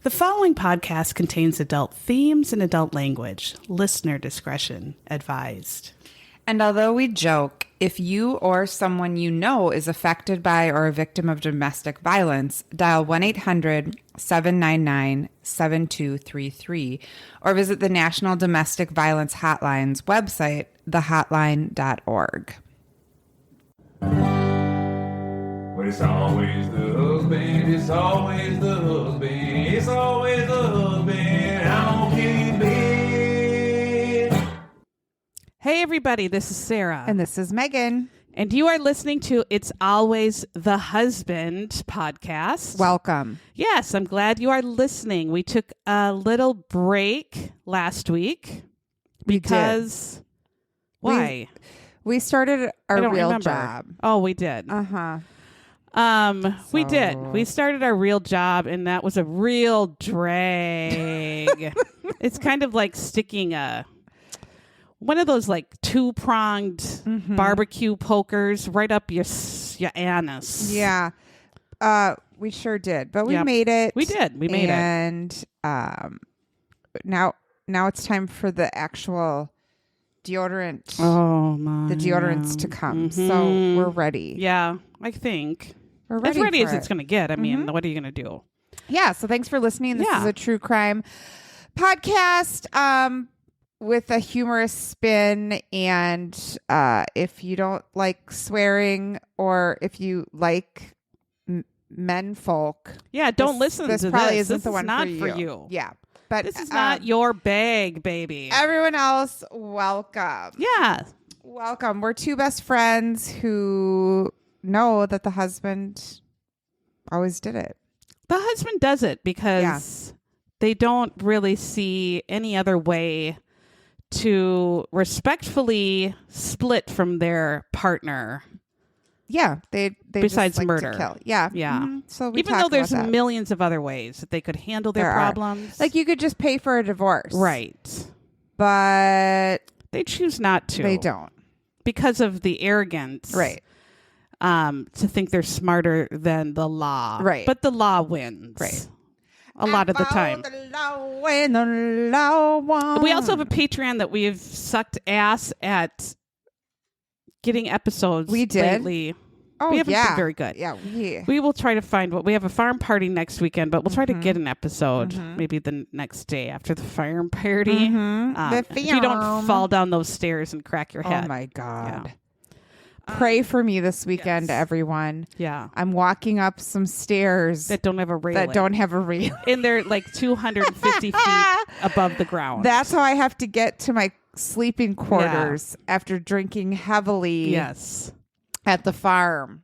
The following podcast contains adult themes and adult language. Listener discretion advised. And although we joke, if you or someone you know is affected by or a victim of domestic violence, dial 1-800-799-7233 or visit the National Domestic Violence Hotline's website, thehotline.org. But it's always the husband, it's always the husband, it's always the husband, I don't keep bed. Hey everybody, this is Sarah. And this is Megan. And you are listening to It's Always the Husband podcast. Welcome. Yes, I'm glad you are listening. We took a little break last week because... Why? We started our real remember. job. Oh, we did. We did. We started our real job, and that was a real drag. It's kind of like sticking one of those like two-pronged barbecue pokers right up your anus. Yeah. We sure did. But we Yep. made it. We did. We made it. And now it's time for the actual deodorant. Oh my! The deodorants to come. So we're ready. Yeah, I think We're ready. as ready for as it's going to get. I mean, what are you going to do? Yeah. So thanks for listening. This Yeah. is a true crime podcast with a humorous spin. And if you don't like swearing, or if you like men folk, Yeah, don't listen this to probably this. isn't This the is one not for you. Yeah. But This is not your bag, baby. everyone else, welcome. Yeah. Welcome. We're two best friends who know that the husband always did it. The husband does it because they don't really see any other way to respectfully split from their partner. Yeah, they Besides just like murder. to kill. Yeah, Yeah. Mhm. So we Even though talked there's about that. millions of other ways that they could handle their There are. problems. Like you could just pay for a divorce, right. But They choose not to. they don't. Because of the arrogance. Right. To think they're smarter than the law. Right. But the law wins. Right. A lot of the time. The law and the law won. We also have a Patreon that we've sucked ass at getting episodes. We did? lately. Oh, we haven't yeah. been very good. Yeah, We will try to find we have a farm party next weekend, but we'll try to get an episode maybe the next day after the farm party. The If you don't farm. fall down those stairs and crack your head. Oh my God. Pray for me this weekend, yes. everyone. Yeah. I'm walking up some stairs That don't have a railing. that don't have a railing. And they're like 250 feet above the ground. That's how I have to get to my sleeping quarters after drinking heavily yes. at the farm.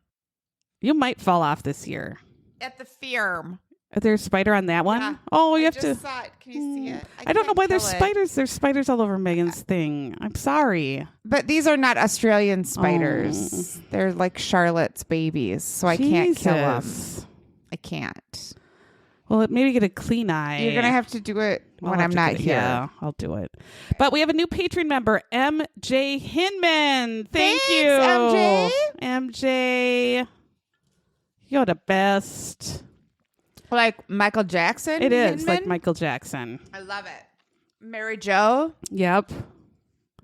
You might fall off this year. At the farm. Is there a spider on that one? Yeah. Oh, you I have just to. saw it. Can you see it? I don't know can't why there's kill it. spiders. There's spiders all over Megan's thing. I'm sorry. But these are not Australian spiders. They're like Charlotte's babies, so I can't kill them. Jesus. I can't. Well, maybe get a clean eye. You're going to have to do it I'll when have I'm to not get it. here. Yeah, I'll do it. But we have a new Patreon member, MJ Hinman. Thank Thanks, you. MJ. MJ. You're the best. Like Michael Jackson? It is Hinman? like Michael Jackson. I love it. Mary Jo Yep.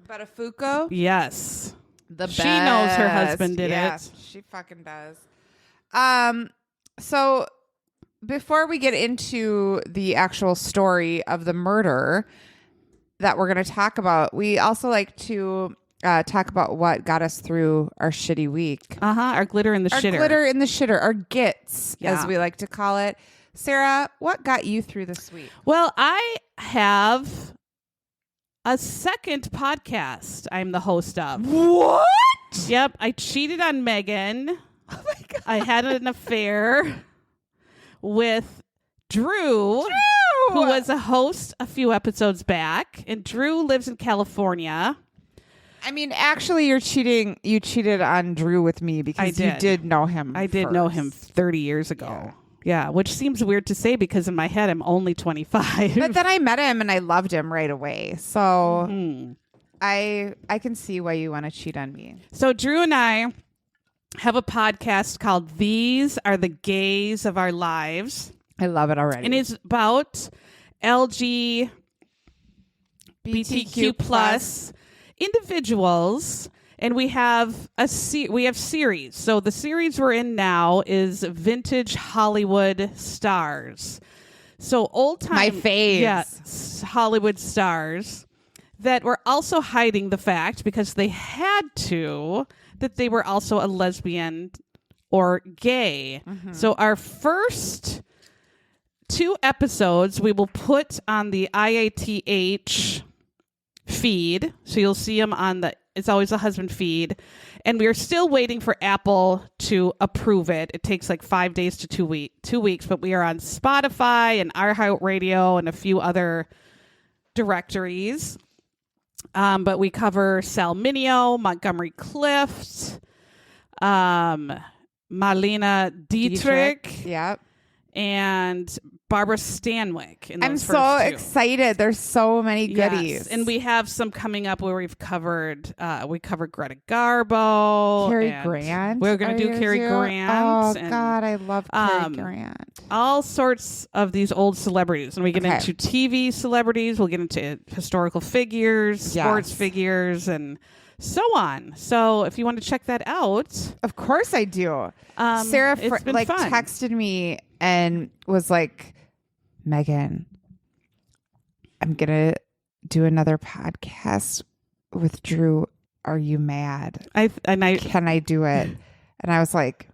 Buttafuoco. Yes. The She knows her husband did yeah, it. She fucking does. So before we get into the actual story of the murder that we're going to talk about, we also like to talk about what got us through our shitty week. Our glitter in the Our shitter. glitter in the shitter, our gits, Yeah. as we like to call it. Sarah, what got you through this week? Well, I have a second podcast I'm the host of. What? Yep. I cheated on Megan. Oh my God. I had an affair with Drew, who was a host a few episodes back. And Drew lives in California. I mean, actually, you're cheating. You cheated on Drew with me because you did know him. I did know him 30 years ago. Yeah, which seems weird to say because in my head I'm only 25. But then I met him and I loved him right away. So I can see why you want to cheat on me. So Drew and I have a podcast called These Are the Gays of Our Lives. I love it already. And it's about LGBTQ plus individuals. And we have series. So the series we're in now is Vintage Hollywood Stars. So old time, my faves. Yes, Hollywood stars that were also hiding the fact, because they had to, that they were also a lesbian or gay. So our first 2 episodes we will put on the IATH feed. So you'll see them on it's always a husband feed. And we are still waiting for Apple to approve it. It takes like 5 days to 2 weeks, but we are on Spotify and iHeartRadio and a few other directories. But we cover Sal Mineo, Montgomery Clift, Marlene Dietrich. Yep. And Barbara Stanwyck. I'm so excited. There's so many goodies. Yes. And we have some coming up where we've covered, Greta Garbo. Cary Grant. We're going to do Cary Grant. Oh, and, God, I love Cary Grant. all sorts of these old celebrities. And we get into TV celebrities. We'll get into historical figures, sports figures, and so on. So if you want to check that out. Of course I do. Sarah texted me and was like, Megan, I'm going to do another podcast with Drew. Are you mad? Can I do it? And I was like,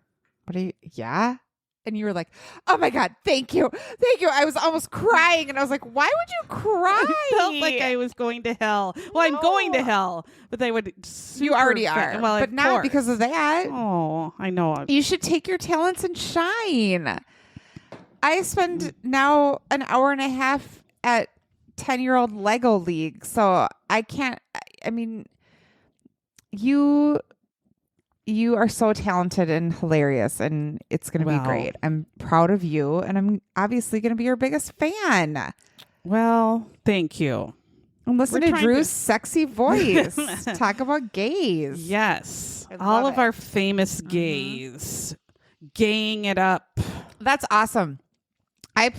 yeah? And you were like, oh my God, thank you. Thank you. I was almost crying. And I was like, why would you cry? I felt like I was going to hell. Well, I'm going to hell, but they would. You already are. Well, but not because of that. Oh, I know. You should take your talents and shine. I spend now an hour and a half at 10-year-old Lego League. So I can't. I mean, you are so talented and hilarious, and it's going to be great. I'm proud of you, and I'm obviously going to be your biggest fan. Well, thank you. And listen to Drew's sexy voice. Talk about gays. Yes. All of our famous gays. Gaying it up. That's awesome. I've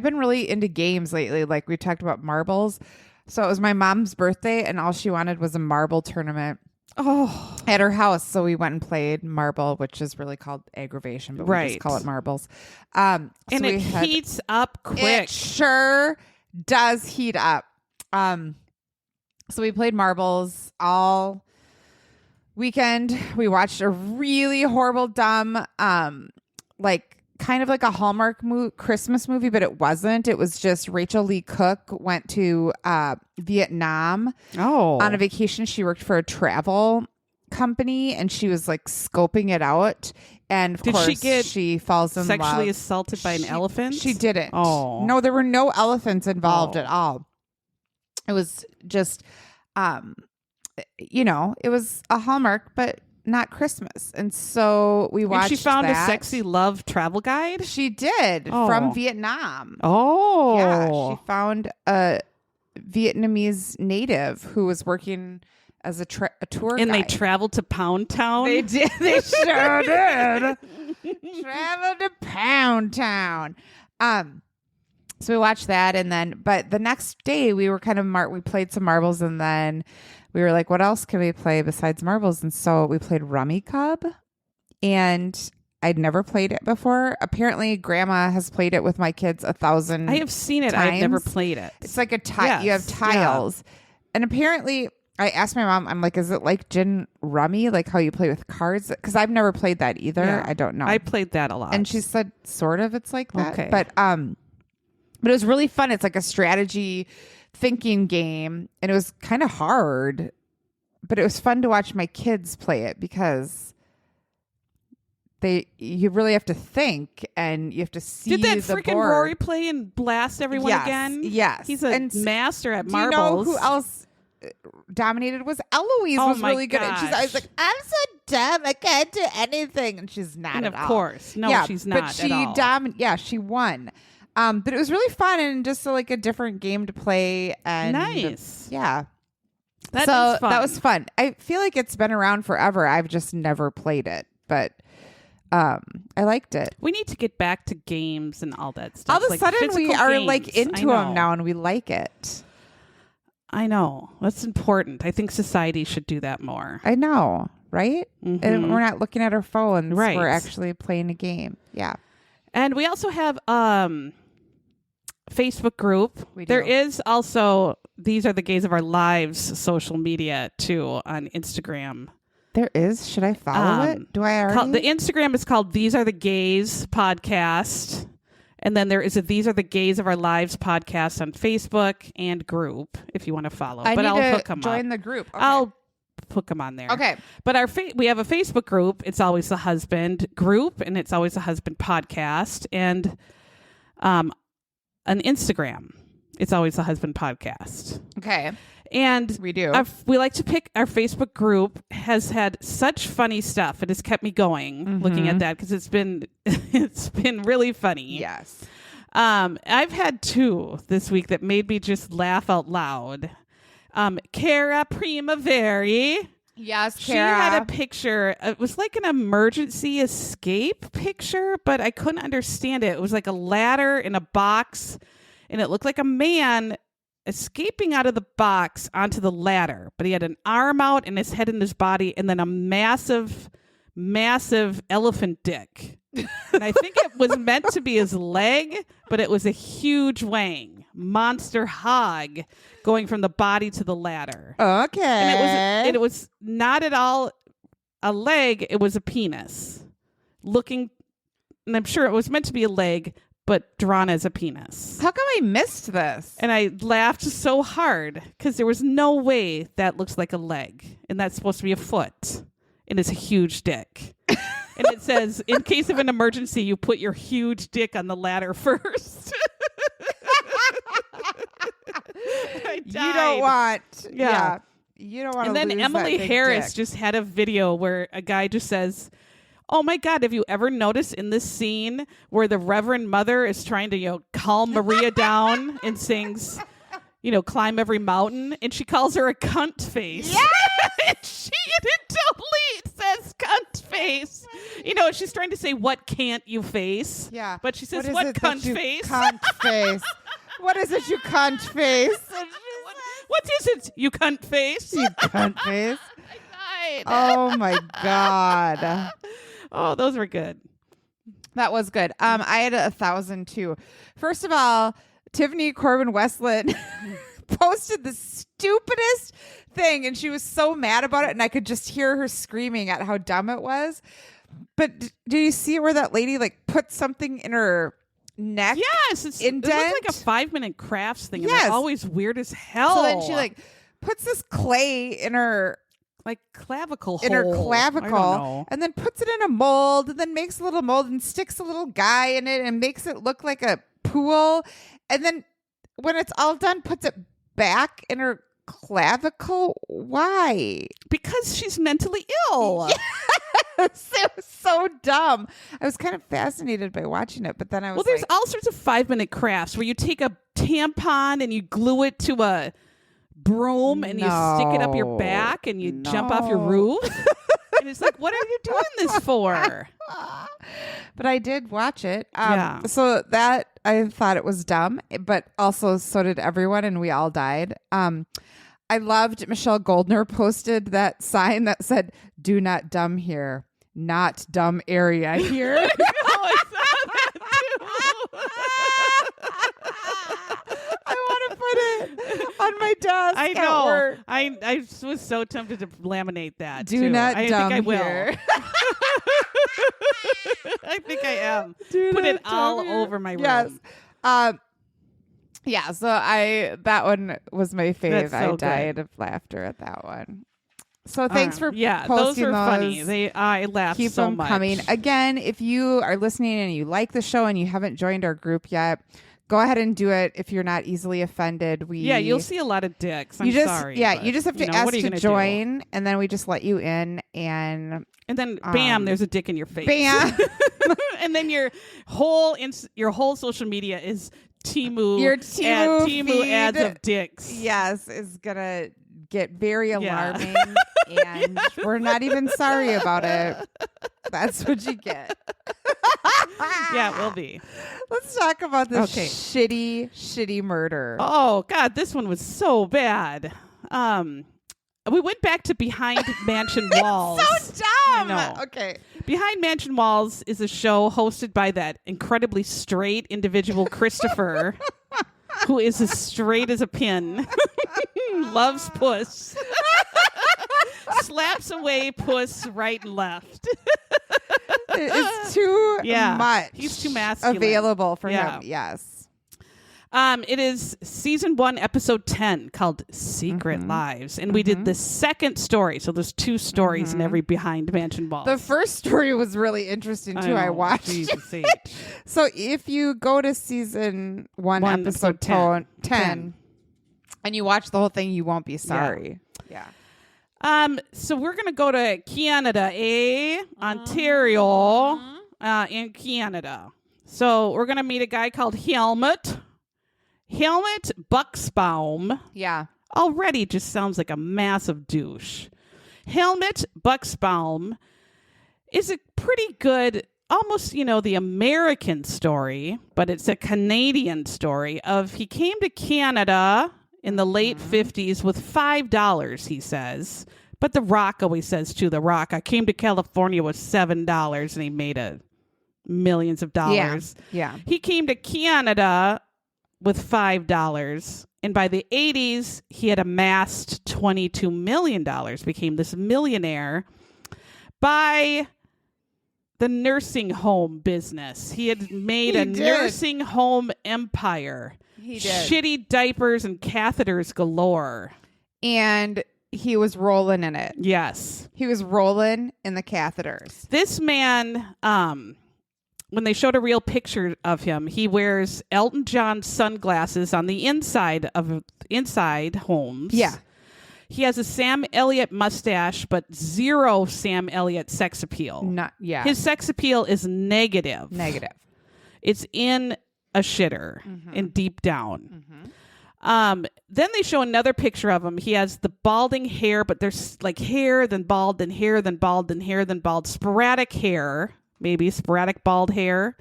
been really into games lately. Like we talked about marbles. So it was my mom's birthday, and all she wanted was a marble tournament. At her house. So we went and played marble, which is really called aggravation, but we just call it marbles. And it heats up quick. It sure does heat up. So we played marbles all weekend. We watched a really horrible, dumb, kind of like a Hallmark Christmas movie, but it wasn't. It was just Rachel Lee Cook went to Vietnam on a vacation. She worked for a travel company, and she was like scoping it out. And of course, she falls in love. Sexually assaulted by an elephant? She didn't. Oh. No, there were no elephants involved at all. It was just, it was a Hallmark, but not Christmas. And so we watched. And she found a sexy love travel guide? She did, from Vietnam. Oh. Yeah, she found a Vietnamese native who was working as a tour guide. And they traveled to Pound Town? They did. They sure did. Traveled to Pound Town. So we watched that, but the next day we were we played some marbles, and then we were like, what else can we play besides marbles? And so we played Rummy Cub, and I'd never played it before. Apparently, Grandma has played it with my kids 1,000 I have seen it. times. I've never played it. It's like you have tiles. Yeah. And apparently, I asked my mom, I'm like, is it like gin rummy, like how you play with cards? Because I've never played that either. Yeah. I don't know. I played that a lot. And she said, sort of, it's like that. Okay. But it was really fun. It's like a strategy thinking game, and it was kind of hard, but it was fun to watch my kids play it because you really have to think, and you have to see. Did that the freaking board. Rory play and blast everyone again? Yes, he's a master at marbles. Do you know who else dominated? Was Eloise was really good. And I was like, I'm so dumb, I can't do anything, and she's not. And at of all. course, no, she's not. But she at all. she won. But it was really fun and just like a different game to play. And nice. That was fun. That was fun. I feel like it's been around forever. I've just never played it, but I liked it. We need to get back to games and all that stuff. All of a like sudden, we physical are games. like into them now, and we like it. I know. That's important. I think society should do that more. I know, right? And we're not looking at our phones. Right. We're actually playing a game. Yeah. And we also have Facebook group. We do. There is also These Are the Gays of Our Lives social media too on Instagram. There is. Should I follow it? Do I already? The Instagram is called These Are the Gays podcast. And then there is a These Are the Gays of Our Lives podcast on Facebook and group if you want to follow. I but need I'll to hook them join up. the group. Okay. I'll hook them on there. Okay. But we have a Facebook group. It's Always the Husband group, and it's Always the Husband podcast. And an Instagram. It's Always the Husband podcast. Okay. And We do. we like to pick our Facebook group has had such funny stuff. It has kept me going looking at that because it's been really funny. Yes. I've had 2 this week that made me just laugh out loud. Cara Primaveri. Yes, She had a picture. It was like an emergency escape picture, but I couldn't understand it. It was like a ladder in a box, and it looked like a man escaping out of the box onto the ladder, but he had an arm out and his head in his body, and then a massive elephant dick. And I think it was meant to be his leg, but it was a huge wang monster hog going from the body to the ladder. Okay. And it was not at all a leg, it was a penis looking, and I'm sure it was meant to be a leg, but drawn as a penis. How come I missed this? And I laughed so hard because there was no way that looks like a leg, and that's supposed to be a foot, and it's a huge dick. And it says, in case of an emergency, you put your huge dick on the ladder first. I You died. don't want. Yeah. You don't want to And then lose Emily that big Harris dick. just had a video where a guy just says, "Oh my God, have you ever noticed in this scene where the Reverend Mother is trying to, calm Maria down and sings, climb every mountain, and she calls her a cunt face." Yes! It totally says cunt face. She's trying to say, "What can't you face?" Yeah. But she says, is "What it that cunt you face?" Cunt face. What is it, you cunt face? What is it, you cunt face? You cunt face. I died. Oh my God. Oh, those were good. That was good. I had 1,000 too. First of all, Tiffany Corbin Westland posted the stupidest thing, and she was so mad about it, and I could just hear her screaming at how dumb it was. But do you see where that lady put something in her neck? Yes, it looks like a 5-minute crafts thing. And Yes. they're always weird as hell. So then she puts this clay in her clavicle hole. in her I don't clavicle, know. and then puts it in a mold, and then makes a little mold and sticks a little guy in it and makes it look like a pool, and then when it's all done, puts it back in her clavicle. Why? Because she's mentally ill. Yes, it was so dumb. I was kind of fascinated by watching it, but then I was Well, there's all sorts of 5-minute crafts where you take a tampon and you glue it to a broom and you stick it up your back and you jump off your roof. And it's like, what are you doing this for? But I did watch it. Yeah. So that I thought it was dumb, but also so did everyone, and we all died. I loved Michelle Goldner posted that sign that said, "Do not dumb here, not dumb area here." I saw that too. I want to put it on my desk. I at know. work. I was so tempted to laminate that. Do too. not I dumb think I will. here. I think I am. Do Put not it all dumb here. over my room. Yes. Yeah, so that one was my fave. That's so I died of laughter at that one. So thanks for those posting are funny. I laughed Keep so them much. coming. Again, if you are listening and you like the show and you haven't joined our group yet, go ahead and do it if you're not easily offended. You'll see a lot of dicks. I'm sorry. Yeah, you just have to ask what are you to gonna join, and then we just let you in, and then bam, there's a dick in your face. bam. And then your whole social media is Temu. Your Temu Temu feed. ads of dicks. Yes, is gonna get very alarming, and we're not even sorry about it. That's what you get. Yeah, it will be. Let's talk about this shitty murder. Oh, God, this one was so bad. We went back to Behind Mansion Walls. So dumb. I know. Okay. Behind Mansion Walls is a show hosted by that incredibly straight individual, Christopher, who is as straight as a pin, loves puss, slaps away puss right and left. It's too much. He's too masculine. Available for him. Yes. It is season 1, episode 10, called Secret Lives. And we did the second story. So there's 2 stories in every Behind Mansion Walls. The first story was really interesting, too. I watched. Jesus H. So if you go to season 1 episode 10, and you watch the whole thing, you won't be sorry. Yeah. So we're going to go to Canada, Ontario, in Canada. So we're going to meet a guy called Helmut Buxbaum. Yeah. Already just sounds like a massive douche. Helmut Buxbaum is a pretty good, almost, the American story, but it's a Canadian story of he came to Canada in the late 50s with $5, he says. But The Rock always says, too, The Rock, I came to California with $7 and he made millions of dollars. Yeah. He came to Canada with $5. And by the 80s, he had amassed $22 million, became this millionaire by the nursing home business. He had made nursing home empire. He did. Shitty diapers and catheters galore. And he was rolling in it. Yes. He was rolling in the catheters. This man, when they showed a real picture of him, he wears Elton John sunglasses on the inside homes. Yeah. He has a Sam Elliott mustache, but zero Sam Elliott sex appeal. His sex appeal is negative. It's in a shitter and deep down. Then they show another picture of him. He has the balding hair, but there's like hair, then bald, then hair, then bald, then hair, then bald. Sporadic hair, maybe sporadic bald hair.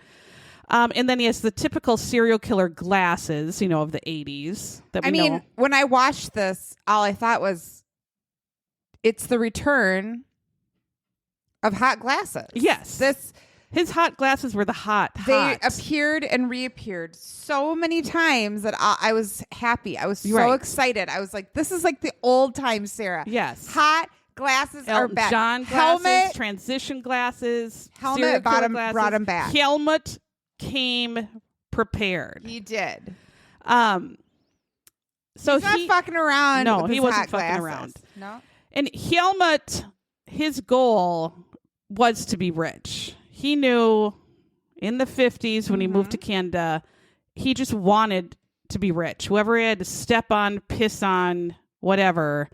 And then he has the typical serial killer glasses, of the 80s. When I watched this, all I thought was, it's the return of hot glasses. Yes. His hot glasses were the hot. They appeared and reappeared so many times that I was happy. I was so excited. I was like, this is like the old time Sarah. Yes. Hot glasses are back. John glasses, transition glasses. Helmut brought him back. Helmut came prepared. He did. So he's not fucking around. No, with he his wasn't hot fucking glasses. around. No. And Helmut, his goal was to be rich. He knew in the 50s when he moved to Canada, he just wanted to be rich. Whoever he had to step on, piss on, whatever,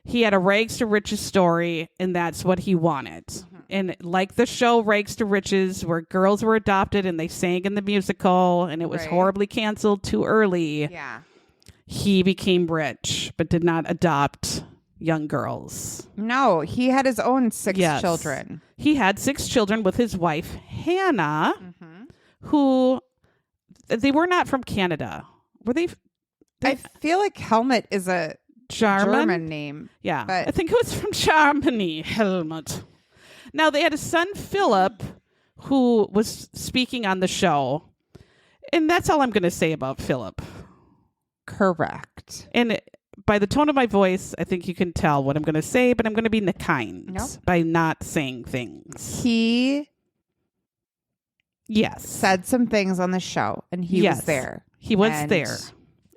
he had a rags to riches story, and that's what he wanted. And like the show Rags to Riches, where girls were adopted and they sang in the musical, and it was horribly canceled too early. Yeah. He became rich, but did not adopt young girls. No, he had his own 6 children. He had 6 children with his wife, Hanna, who they were not from Canada. Were they? I feel like Helmut is a German name. Yeah. But I think it was from Germany, Helmut. Now, they had a son, Philip, who was speaking on the show. And that's all I'm going to say about Philip. Correct. And by the tone of my voice, I think you can tell what I'm going to say, but I'm going to be kind by not saying things. He yes said some things on the show, and he was there. He was there,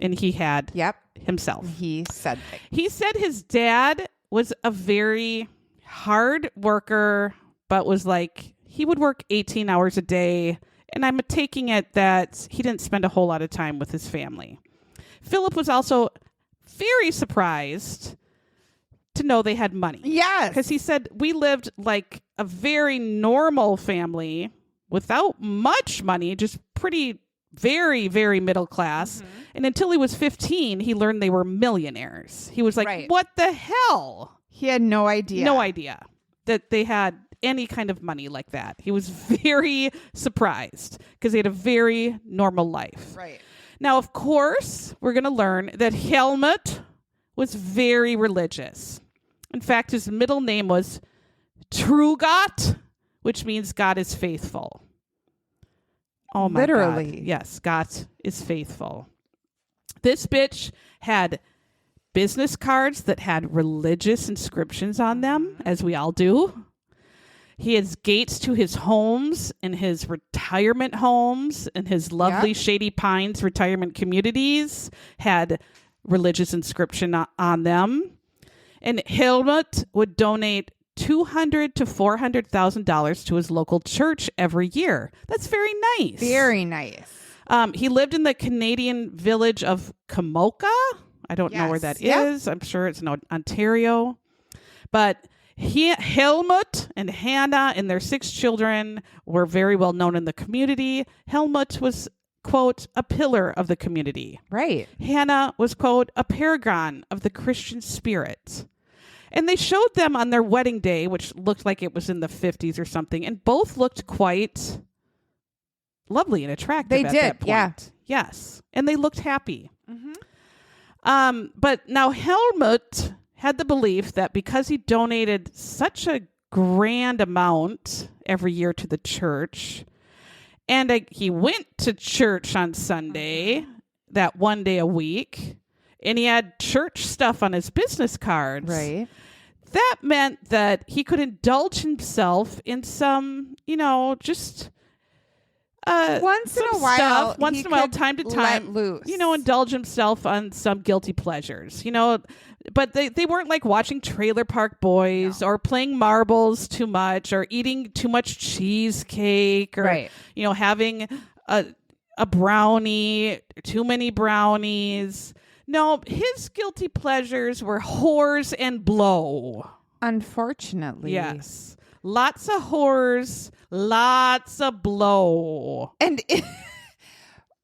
and he had himself. He said things. He said his dad was a very hard worker, but was like, he would work 18 hours a day, and I'm taking it that he didn't spend a whole lot of time with his family. Philip was also very surprised to know they had money. Yes. Because he said, we lived like a very normal family without much money, just pretty very, very middle class. And until he was 15, he learned they were millionaires. He was like, Right. what the hell? He had no idea. No idea that they had any kind of money like that. He was very surprised because he had a very normal life. Right. Now, of course, we're going to learn that Helmut was very religious. In fact, his middle name was Trugot, which means God is faithful. Oh my Literally. God. Yes, God is faithful. This bitch had business cards that had religious inscriptions on them, as we all do. He has gates to his homes and his retirement homes and his lovely Shady Pines retirement communities had religious inscription on them. And Helmut would donate $200,000 to $400,000 to his local church every year. That's very nice. Very nice. He lived in the Canadian village of Kamoka. I don't know where that is. I'm sure it's in Ontario. But Helmut and Hanna and their 6 children were very well known in the community. Helmut was, quote, a pillar of the community. Right. Hanna was, quote, a paragon of the Christian spirit. And they showed them on their wedding day, which looked like it was in the 50s or something, and both looked quite lovely and attractive. They at did, that point. yeah. Yes. And they looked happy. But now Helmut had the belief that because he donated such a grand amount every year to the church, and he went to church on Sunday, that one day a week, and he had church stuff on his business cards. Right. That meant that he could indulge himself in some, just once in a while, stuff, once he in a while, could time to let time, loose. indulge himself on some guilty pleasures, but they weren't like watching Trailer Park Boys or playing marbles too much or eating too much cheesecake or, having a brownie, too many brownies. No, his guilty pleasures were whores and blow. Unfortunately. Yes. Lots of whores, lots of blow. And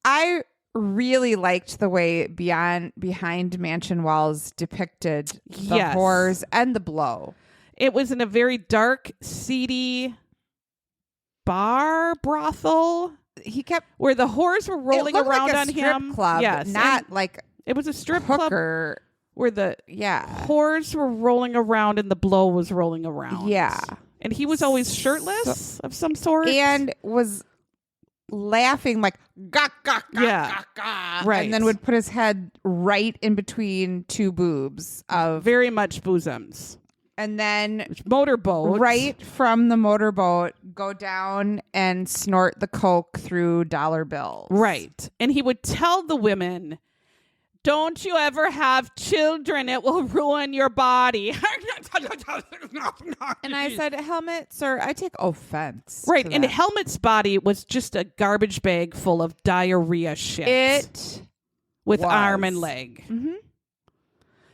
I really liked the way Behind Mansion Walls depicted the whores and the blow. It was in a very dark, seedy brothel. He kept where the whores were rolling around like a on strip him. Club, yes, not like it was a strip hooker. club where the whores were rolling around and the blow was rolling around. Yeah. And he was always shirtless of some sort. And was laughing like, gah, gah, gah, gah, gah. Right. And then would put his head right in between 2 boobs of... Very much bosoms. And then... Motorboat. Right from the motorboat, go down and snort the coke through dollar bills. Right. And he would tell the women... Don't you ever have children. It will ruin your body. And I said, Helmut, sir, I take offense. Right. And Helmut's body was just a garbage bag full of diarrhea shit. It with was. arm and leg. Mm-hmm.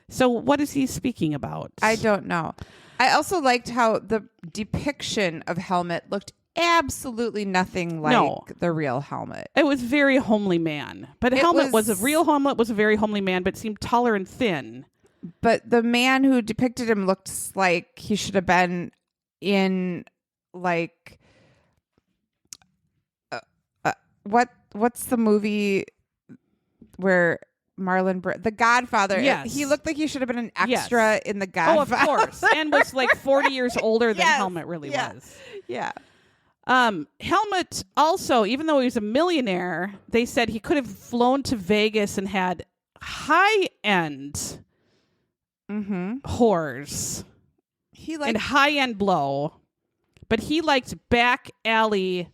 So what is he speaking about? I don't know. I also liked how the depiction of Helmut looked absolutely nothing like the real Helmut. It was very homely man. But Helmut was a real Helmut was a very homely man, but seemed taller and thin. But the man who depicted him looked like he should have been in like what's the movie where The Godfather. Yes. He looked like he should have been an extra in The Godfather. Oh, of course. And was like 40 years older than Helmut really was. Yeah. Helmut also, even though he was a millionaire, they said he could have flown to Vegas and had high-end whores and high-end blow. But he liked back alley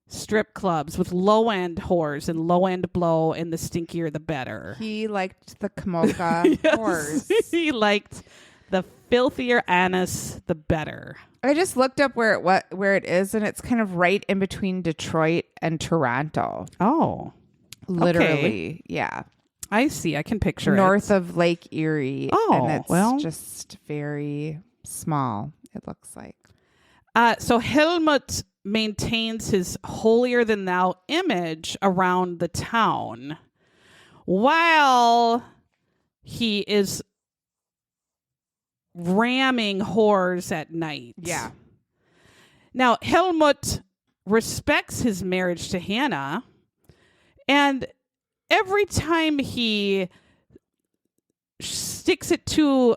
strip clubs with low-end whores and low-end blow, and the stinkier the better. He liked the Kamoka whores. He liked the filthier anise, the better. I just looked up where it is, and it's kind of right in between Detroit and Toronto. Oh. Literally, yeah. I see. I can picture North of Lake Erie. Oh, and it's just very small, it looks like. So Helmut maintains his holier-than-thou image around the town while he is ramming whores at night. Yeah. Now, Helmut respects his marriage to Hanna, and every time he sticks it to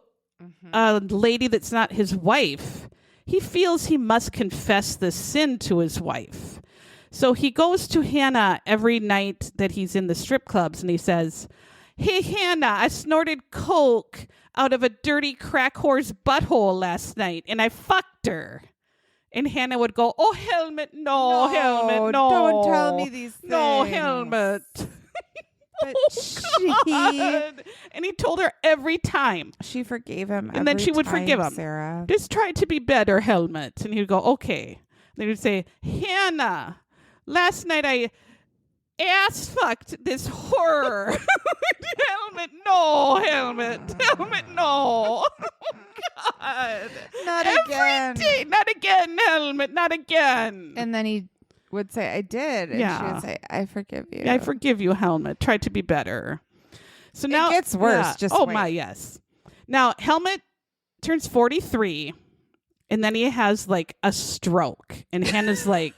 a lady that's not his wife, he feels he must confess the sin to his wife. So he goes to Hanna every night that he's in the strip clubs and he says, "Hey, Hanna, I snorted coke out of a dirty crack whore's butthole last night and I fucked her." And Hanna would go, "Oh, Helmut, no, Helmut, no. Don't tell me these things. No, Helmut." But God. And he told her every time. she forgave him. And then she would forgive him. Sarah. "Just try to be better, Helmut." And he would go, "Okay." Then he would say, "Hanna, last night I ass fucked this whore." Helmut, no, Helmut, no. Oh, God. Not Every again. day. Not again, Helmut, not again. And then he would say, "I did." And she Yeah. would say, "I forgive you." I forgive you, Helmut. Try to be better. So now it gets worse. Just oh wait. my, yes. Now Helmut turns 43, and then he has like a stroke, and Hannah's like,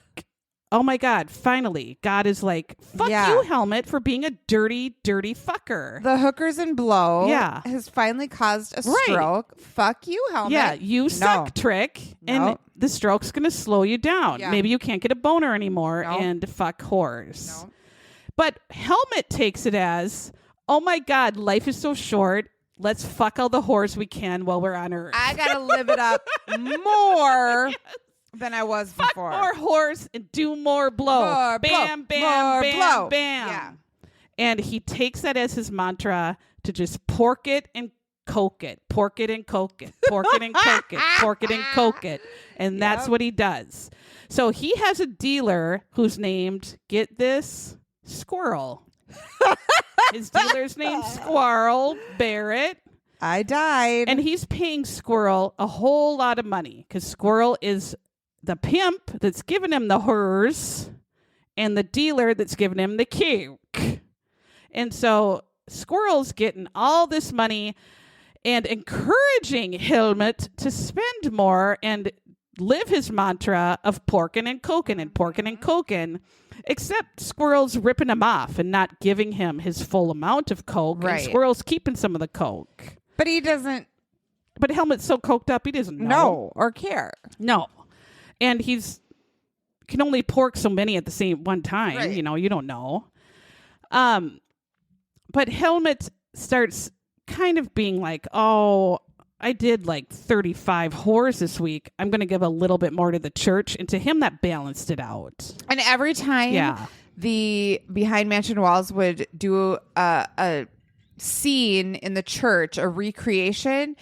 "Oh my God, finally, God is like, fuck Yeah. you, Helmut, for being a dirty, dirty fucker." The hookers and blow Yeah. has finally caused a Right. stroke. Fuck you, Helmut. Yeah, you suck, trick, and No. the stroke's gonna slow you down. Yeah. Maybe you can't get a boner anymore, No. and fuck whores. No. But Helmut takes it as, "Oh my God, life is so short. Let's fuck all the whores we can while we're on Earth. I gotta live it up more than I was Fuck before. more whores and do more blow. More Bam, blow, bam, more bam, blow. bam." Yeah. And he takes that as his mantra to just pork it and coke it, pork it and coke it, pork it and coke it, pork it and coke it. And that's Yep. what he does. So he has a dealer who's named, get this, Squirrel. His dealer's named Squirrel Barrett. I died. And he's paying Squirrel a whole lot of money because Squirrel is the pimp that's giving him the hers and the dealer that's giving him the coke. And so Squirrel's getting all this money and encouraging Helmut to spend more and live his mantra of porkin' and cokin' and porkin' and cokin', except Squirrel's ripping him off and not giving him his full amount of coke. Right. And Squirrel's keeping some of the coke. but he doesn't But Helmut's so coked up, he doesn't know. know or care. No. And he's can only pork so many at the same one time. Right. You know, you don't know. But Helmut starts kind of being like, "Oh, I did like 35 whores this week. I'm going to give a little bit more to the church." And to him, that balanced it out. And every time Yeah. the Behind Mansion Walls would do a scene in the church, a recreation,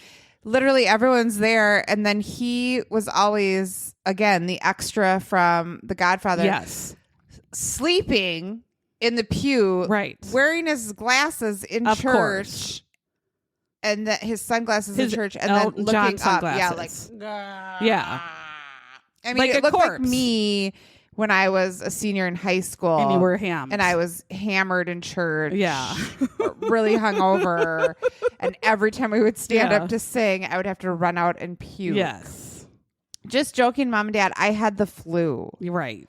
literally everyone's there. And then he was always, again, the extra from The Godfather, Yes. sleeping in the pew, Right. wearing his glasses in Of church. course. And his sunglasses in His church, and Elton then John looking up, yeah, like, sunglasses. Yeah. I mean, Like it a looked like corpse. me when I was a senior in high school, And you were hammed. and I was hammered in church, Yeah. really hungover, and every time we would stand Yeah. up to sing, I would have to run out and puke. Yes. Just joking, Mom and Dad. I had the flu. You're right.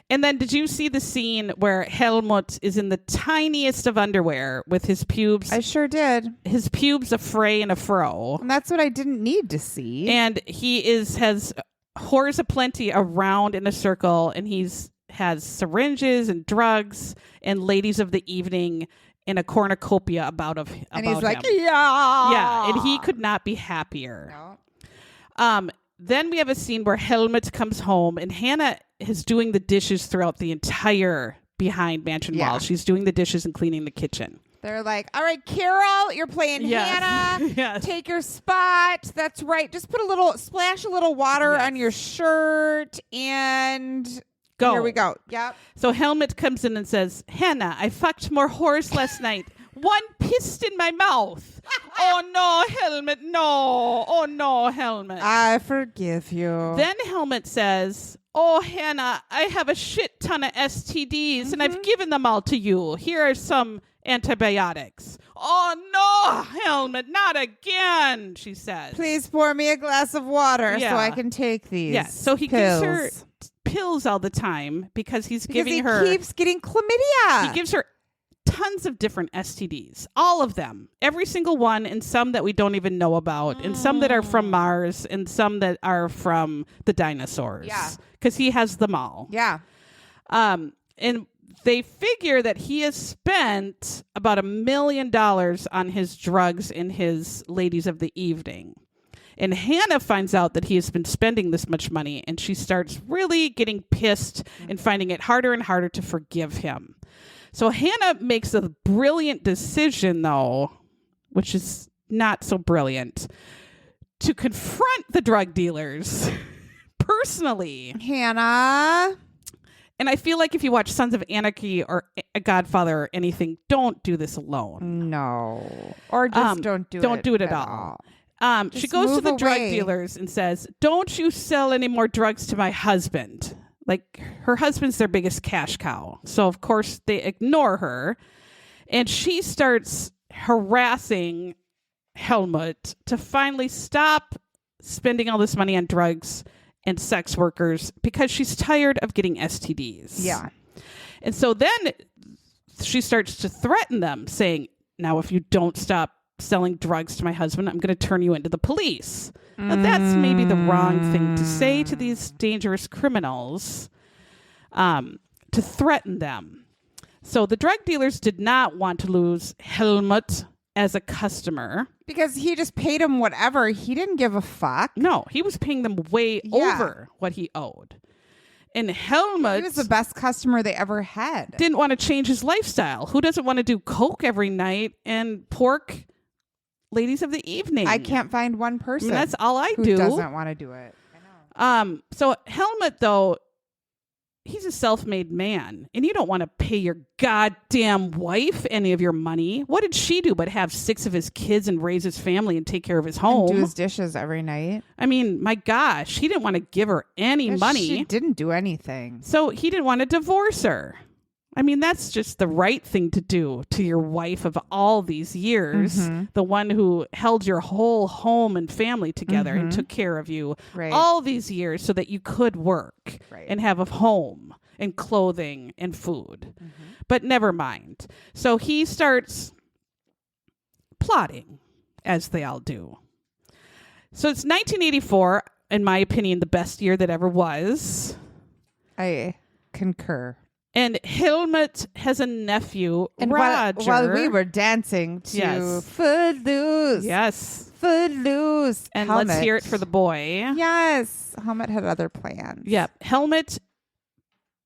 And then did you see the scene where Helmut is in the tiniest of underwear with his pubes? I sure did, His pubes a fray and a fro. and that's what I didn't need to see. And he has whores aplenty around in a circle, and has syringes and drugs and ladies of the evening in a cornucopia about and he's like, him. yeah, Yeah, and he could not be happier. No. Then we have a scene where Helmut comes home, and Hanna is doing the dishes throughout the entire Behind Mansion Yeah. Wall. She's doing the dishes and cleaning the kitchen. They're like, all right, Carol, you're playing Yes. Hannah. Yes. Take your spot. That's right. Just splash a little water Yes. on your shirt, and Go. here we go. Yep. So Helmut comes in and says, "Hanna, I fucked more whores last night. one pissed in my mouth. Oh, no, Helmut, no. Oh, no, Helmut. I forgive you. Then Helmut says, oh, Hanna, I have a shit ton of STDs, and I've given them all to you. Here are some antibiotics. Oh, no, Helmut, not again, she says. Please pour me a glass of water so I can take these. Yeah, so he pills. gives her pills all the time because he keeps getting chlamydia. He gives her tons of different STDs, all of them, every single one, and some that we don't even know about, and some that are from Mars, and some that are from the dinosaurs. Yeah, because he has them all. Yeah. And they figure that he has spent about $1 million on his drugs and his ladies of the evening. And Hanna finds out that he has been spending this much money, and she starts really getting pissed and finding it harder and harder to forgive him. So Hanna makes a brilliant decision, though, which is not so brilliant, to confront the drug dealers personally. Hanna. And I feel like if you watch Sons of Anarchy or A Godfather or anything, don't do this alone. No. Or just don't do it at all. She goes to the drug dealers and says, don't you sell any more drugs to my husband. Like, her husband's their biggest cash cow. So, of course, they ignore her. And she starts harassing Helmut to finally stop spending all this money on drugs and sex workers because she's tired of getting STDs. Yeah. And so then she starts to threaten them, saying, now, if you don't stop selling drugs to my husband, I'm going to turn you into the police. Now, that's maybe the wrong thing to say to these dangerous criminals, to threaten them. So the drug dealers did not want to lose Helmut as a customer. Because he just paid him whatever. He didn't give a fuck. No, he was paying them way over what he owed. And Helmut... He was the best customer they ever had. Didn't want to change his lifestyle. Who doesn't want to do coke every night and pork ladies of the evening? I can't find one person. I mean, that's all I who do. Doesn't want to do it. I know. So Helmut, though, he's a self-made man, and you don't want to pay your goddamn wife any of your money. What did she do but have 6 of his kids and raise his family and take care of his home? And do his dishes every night. I mean, my gosh, he didn't want to give her any money. She didn't do anything. So he didn't want to divorce her. I mean, that's just the right thing to do to your wife of all these years, the one who held your whole home and family together and took care of you all these years so that you could work and have a home and clothing and food. But never mind. So he starts plotting, as they all do. So it's 1984, in my opinion, the best year that ever was. I concur. And Helmut has a nephew, and Roger. While we were dancing to Footloose. Yes. Footloose. And Helmut. let's hear it for the boy. Yes. Helmut had other plans. Yep. Helmut,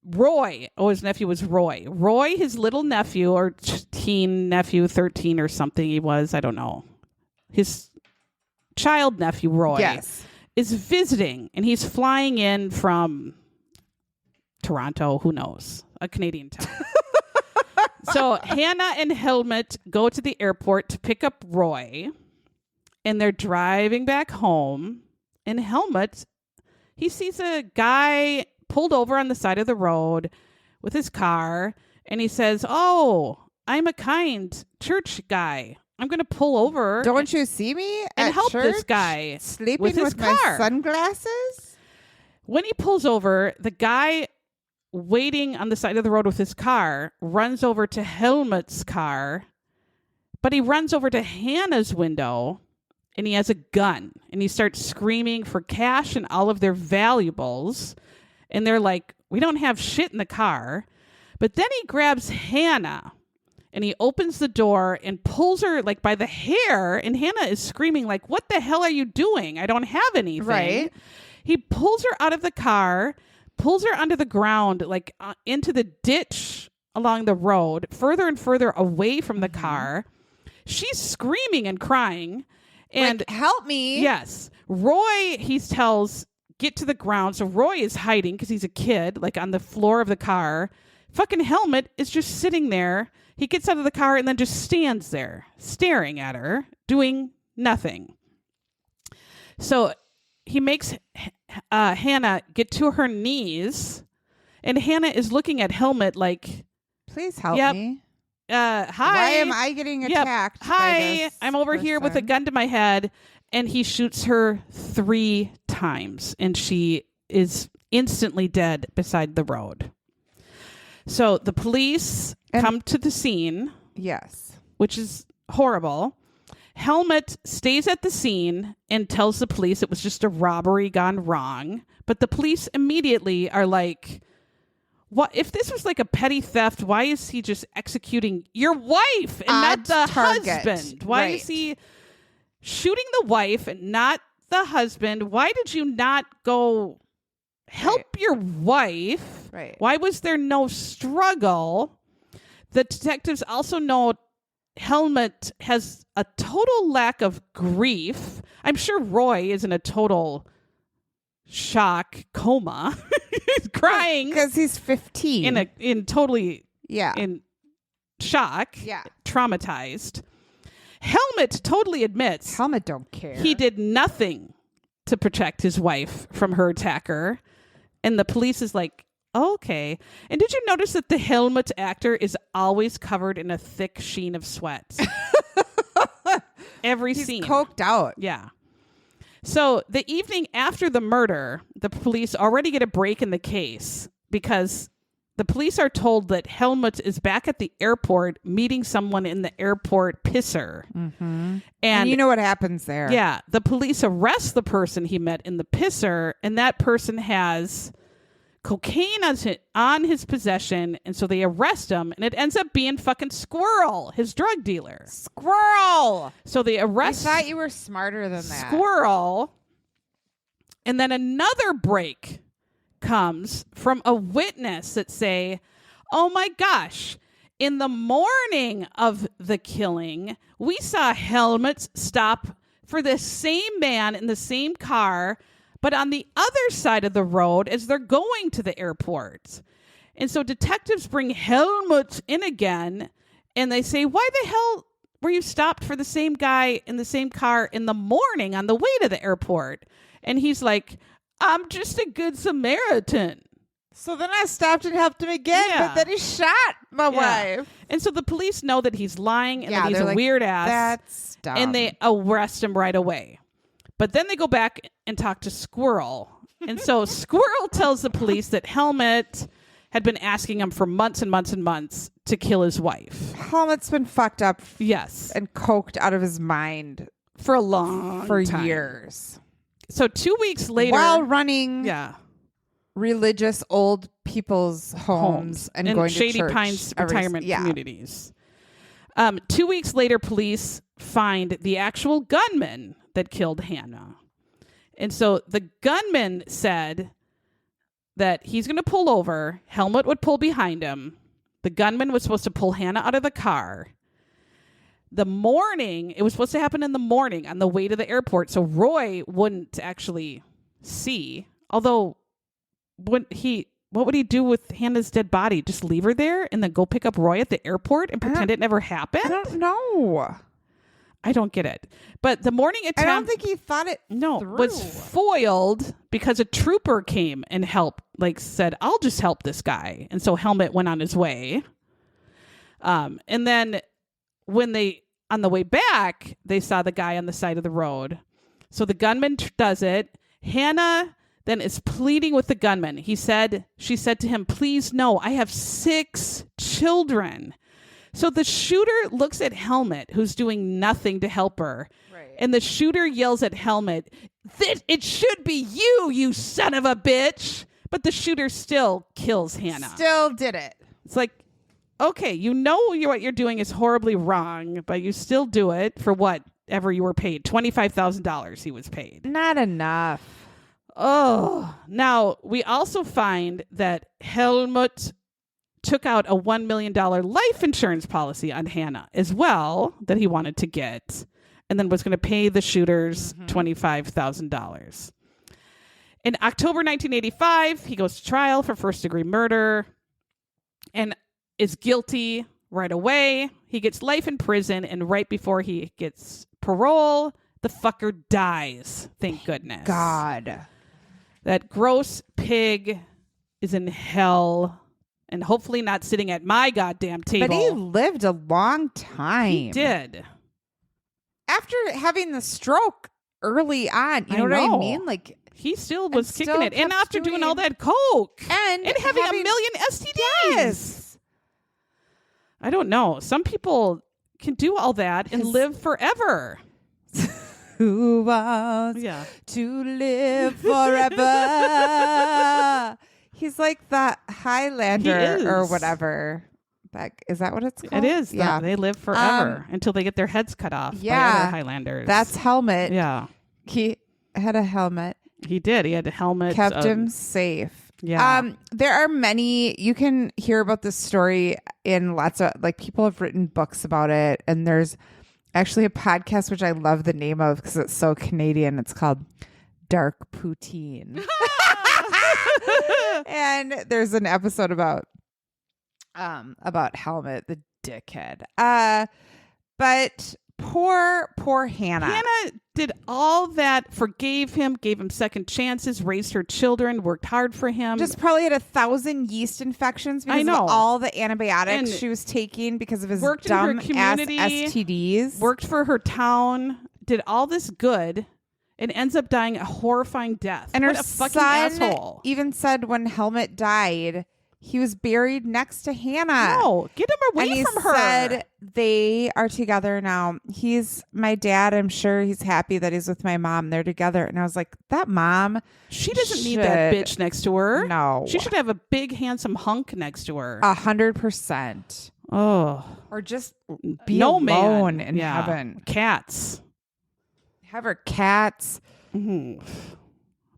Roy. Oh, his nephew was Roy. Roy, his little nephew or teen nephew, 13 or something he was. I don't know. His child nephew, Roy, is visiting. And he's flying in from Toronto. Who knows? A Canadian town. So Hanna and Helmut go to the airport to pick up Roy, and they're driving back home, and Helmut, he sees a guy pulled over on the side of the road with his car, and he says, oh, I'm a kind church guy. I'm going to pull over. Don't you see me and at help church, this guy sleeping with his with car. my sunglasses? When he pulls over, the guy waiting on the side of the road with his car runs over to Helmut's car, but he runs over to Hanna's window, and he has a gun, and he starts screaming for cash and all of their valuables, and they're like, we don't have shit in the car. But then he grabs Hanna, and he opens the door and pulls her like by the hair, and Hanna is screaming like, what the hell are you doing? I don't have anything. Right. He pulls her out of the car, pulls her onto the ground, like into the ditch along the road, further and further away from the car. She's screaming and crying. And like, help me. Yes. Roy, he tells, get to the ground. So Roy is hiding because he's a kid, like on the floor of the car. Fucking Helmut is just sitting there. He gets out of the car and then just stands there staring at her, doing nothing. So he makes Hanna get to her knees, and Hanna is looking at Helmut like, please help Yep. me. hi. Why am I getting attacked? by Hi, this I'm over here with a person? gun to my head. And he shoots her 3 times, and she is instantly dead beside the road. So the police come to the scene, Yes. which is horrible. Helmut stays at the scene and tells the police it was just a robbery gone wrong. But the police immediately are like, what if this was like a petty theft? Why is he just executing your wife and not the target. husband? Why is he shooting the wife and not the husband? Why did you not go help your wife? Right. Why was there no struggle? The detectives also know Helmut has a total lack of grief. I'm sure Roy is in a total shock coma. He's crying Because he's 15. in totally yeah. in shock, Yeah. traumatized. Helmut totally admits Helmut don't care. he did nothing to protect his wife from her attacker. And the police is like, okay. And did you notice that the Helmut actor is always covered in a thick sheen of sweat? Every He's scene. coked out. Yeah. So the evening after the murder, the police already get a break in the case because the police are told that Helmut is back at the airport meeting someone in the airport pisser. Mm-hmm. And you know what happens there. yeah, the police arrest the person he met in the pisser, and that person has cocaine on his possession, and so they arrest him, and it ends up being fucking Squirrel, his drug dealer. Squirrel! So they I arrest thought you were smarter than that. Squirrel, and then another break comes from a witness that say, oh my gosh, in the morning of the killing, we saw Helmut stop for the same man in the same car, but on the other side of the road as they're going to the airport. And so detectives bring Helmut in again, and they say, why the hell were you stopped for the same guy in the same car in the morning on the way to the airport? And he's like, I'm just a good Samaritan. So then I stopped and helped him again, Yeah. but then he shot my wife. And so the police know that he's lying and that he's they're a like, weird ass. That's dumb. And they arrest him right away. But then they go back and talk to Squirrel. And so Squirrel tells the police that Helmut had been asking him for months and months and months to kill his wife. Helmut's been fucked up Yes. and coked out of his mind For a long for time. years. So 2 weeks later. While running yeah. religious old people's homes and going Shady to church Pines every- retirement yeah. communities. 2 weeks later, police find the actual gunman that killed Hanna. And so the gunman said that he's going to pull over. Helmut would pull behind him. The gunman was supposed to pull Hanna out of the car. It was supposed to happen in the morning on the way to the airport. So Roy wouldn't actually see. Although, what would he do with Hannah's dead body? Just leave her there and then go pick up Roy at the airport and pretend it never happened? I don't know. I don't get it. But the morning attempt... I don't think he thought it through. was foiled because a trooper came and helped, said, I'll just help this guy. And so Helmut went on his way. And then on the way back, they saw the guy on the side of the road. So the gunman does it. Hanna then is pleading with the gunman. She said to him, please no, I have 6 children. So the shooter looks at Helmut, who's doing nothing to help her. Right. And the shooter yells at Helmut, it should be you son of a bitch. But the shooter still kills Hanna. Still did it. It's like, okay, you know what you're doing is horribly wrong, but you still do it for whatever you were paid. $25,000 he was paid. Not enough. Oh, now we also find that Helmut took out a $1 million life insurance policy on Hanna as well that he wanted to get, and then was going to pay the shooters $25,000. In October 1985, he goes to trial for first-degree murder and is guilty right away. He gets life in prison, and right before he gets parole, the fucker dies. Thank goodness. God. That gross pig is in hell and hopefully not sitting at my goddamn table. But he lived a long time. He did. After having the stroke early on. You know what I mean? Like, he still was kicking still it. And kept after doing all that coke. And having a million STDs. Yes. I don't know. Some people can do all that and live forever. Who wants to live forever? He's like the Highlander or whatever. Is that what it's called? It is. Yeah. They live forever until they get their heads cut off by other Highlanders. That's Helmut. Yeah. He had a helmet. He did. He had a helmet. Kept him safe. Yeah. There are many, you can hear about this story in lots of, like, people have written books about it. And there's actually a podcast, which I love the name of because it's so Canadian. It's called Dark Poutine. And there's an episode about Helmut, the dickhead. But poor Hanna. Hanna did all that, forgave him, gave him second chances, raised her children, worked hard for him. Just probably had 1,000 yeast infections because of all the antibiotics she was taking because of his dumb ass STDs. Worked for her town, did all this good, and ends up dying a horrifying death. And what her a fucking son asshole. even said when Helmut died, he was buried next to Hanna. No, get him away from her. Said they are together now. He's my dad. I'm sure he's happy that he's with my mom. They're together. And I was like, that mom, she doesn't need that bitch next to her. No, she should have a big, handsome hunk next to her. 100%. Oh, or just be alone in Yeah. heaven. Cats. Have her cats. Mm-hmm.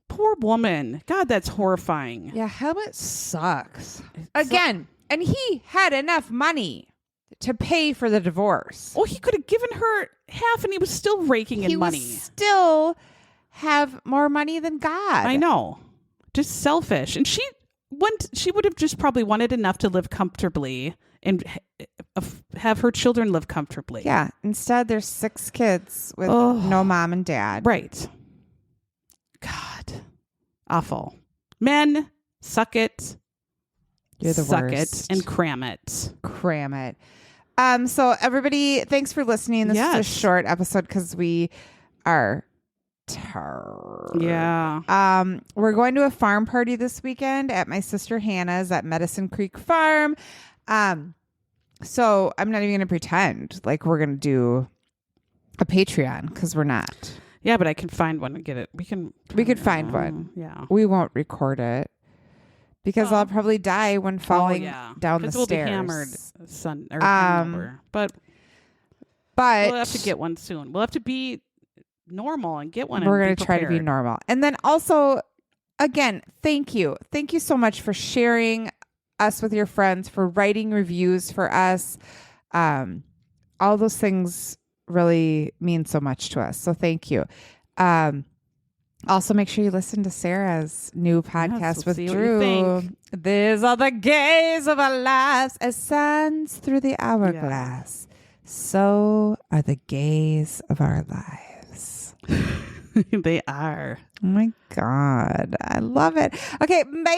Poor woman. God, that's horrifying. Yeah, Helmut sucks. Again, and he had enough money to pay for the divorce. Well, he could have given her half and he was still raking in money. He would still have more money than God. I know. Just selfish. And she would have just probably wanted enough to live comfortably and have her children live comfortably. Yeah. Instead, there's 6 kids with no mom and dad. Right. God. Awful. Men, suck it. You're the suck worst. it and cram it. Cram it. So everybody, thanks for listening. This is a short episode because we are tired. Yeah. We're going to a farm party this weekend at my sister Hannah's at Medicine Creek Farm. So I'm not even going to pretend like we're going to do a Patreon because we're not. Yeah, but I can find one and get it. We could find one. Yeah. We won't record it because I'll probably die when falling down the we'll stairs. Be hammered hangover. But we'll have to get one soon. We'll have to be normal and get one. We're going to try to be normal. And then also, again, thank you. Thank you so much for sharing us with your friends, for writing reviews for us. All those things really mean so much to us. So thank you. Also, make sure you listen to Sarah's new podcast with Drew. These are the gaze of our lives as suns through the hourglass. Yeah. So are the gaze of our lives. They are. Oh my God. I love it. Okay. Bye.